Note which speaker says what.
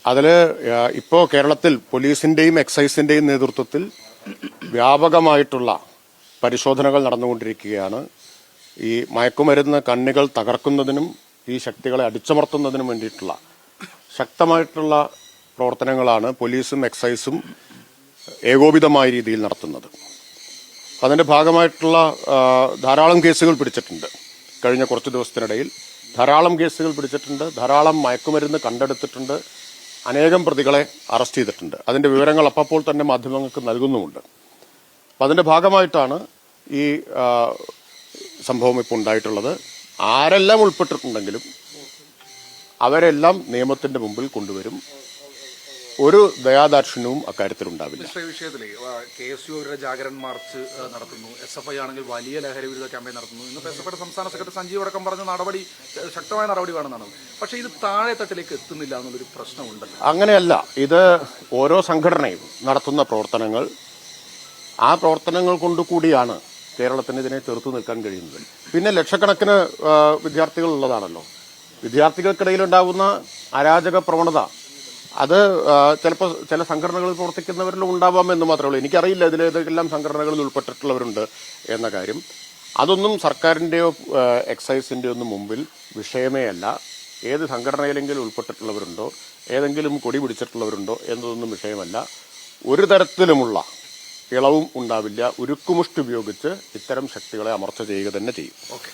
Speaker 1: അതിൽ ഇപ്പോൾ കേരളത്തിൽ പോലീസിന്റെയും എക്സൈസിന്റെയും നേതൃത്വത്തിൽ വ്യാപകമായിട്ടുള്ള പരിശോധനകൾ നടന്നുകൊണ്ടിരിക്കുകയാണ്. ഈ മയക്കുമരുന്ന് കണ്ണികൾ തകർക്കുന്നതിനും ഈ ശക്തികളെ അടിച്ചമർത്തുന്നതിനും വേണ്ടിയിട്ടുള്ള ശക്തമായിട്ടുള്ള പ്രവർത്തനങ്ങളാണ് പോലീസും എക്സൈസും ഏകോപിതമായ രീതിയിൽ നടത്തുന്നത്. അതിന്റെ ഭാഗമായിട്ടുള്ള ധാരാളം കേസുകൾ പിടിച്ചിട്ടുണ്ട്. കഴിഞ്ഞ കുറച്ച് ദിവസത്തിനിടയിൽ ധാരാളം കേസുകൾ പിടിച്ചിട്ടുണ്ട്. ധാരാളം മയക്കുമരുന്ന് കണ്ടെടുത്തിട്ടുണ്ട്. അനേകം പ്രതികളെ അറസ്റ്റ് ചെയ്തിട്ടുണ്ട്. അതിന്റെ വിവരങ്ങൾ അപ്പോൾ തന്നെ മാധ്യമങ്ങൾക്ക് നൽകുന്നുമുണ്ട്. അപ്പം അതിന്റെ ഭാഗമായിട്ടാണ് ഈ സംഭവം ഇപ്പോൾ ഉണ്ടായിട്ടുള്ളത്. ആരെല്ലാം ഉൾപ്പെട്ടിട്ടുണ്ടെങ്കിലും അവരെല്ലാം നിയമത്തിന്റെ മുമ്പിൽ കൊണ്ടുവരും. ഒരു ദയാദാക്ഷിണ്യവും അക്കാര്യത്തിൽ ഉണ്ടാവില്ല.
Speaker 2: വിഷയത്തിലെ KSU ജാഗരൺ മാർച്ച് നടത്തുന്നു, SFI ആണെങ്കിൽ വലിയ ലഹരി വിരുദ്ധ ക്യാമ്പയിൻ നടത്തുന്നു. ഇന്ന് SFIയുടെ സംസ്ഥാന സെക്രട്ടറി സഞ്ജീവ് അടക്കം പറഞ്ഞ ശക്തമായ നടപടി വേണമെന്നാണ്. പക്ഷേ ഇത് താഴെ തട്ടിലേക്ക് എത്തുന്നില്ല എന്നുള്ളൊരു പ്രശ്നമുണ്ട്.
Speaker 1: അങ്ങനെയല്ല, ഇത് ഓരോ സംഘടനയും നടത്തുന്ന പ്രവർത്തനങ്ങൾ, ആ പ്രവർത്തനങ്ങൾ കൊണ്ടുകൂടിയാണ് കേരളത്തിന് ഇതിനെ ചെറുത്തു നിൽക്കാൻ കഴിയുന്നത്. പിന്നെ ലക്ഷക്കണക്കിന് വിദ്യാർത്ഥികൾ ഉള്ളതാണല്ലോ. വിദ്യാർത്ഥികൾക്കിടയിലുണ്ടാകുന്ന അരാജക പ്രവണത അത് ചിലപ്പോൾ ചില സംഘടനകളിൽ പ്രവർത്തിക്കുന്നവരിലും ഉണ്ടാവാമെന്ന് മാത്രമേ ഉള്ളൂ. എനിക്കറിയില്ല ഇതിലേതെല്ലാം സംഘടനകളിൽ ഉൾപ്പെട്ടിട്ടുള്ളവരുണ്ട് എന്ന കാര്യം. അതൊന്നും സർക്കാരിന്റെയോ എക്സൈസിന്റെയോ ഒന്നും മുമ്പിൽ വിഷയമേ അല്ല. ഏത് സംഘടനയിലെങ്കിലും ഉൾപ്പെട്ടിട്ടുള്ളവരുണ്ടോ, ഏതെങ്കിലും കൊടി പിടിച്ചിട്ടുള്ളവരുണ്ടോ എന്നതൊന്നും വിഷയമല്ല. ഒരു തരത്തിലുമുള്ള ഇളവും ഉണ്ടാവില്ല. ഉരുക്കുമുഷ്ടി ഉപയോഗിച്ച് ഇത്തരം ശക്തികളെ അമർച്ച ചെയ്യുക തന്നെ ചെയ്യും.
Speaker 2: ഓക്കെ.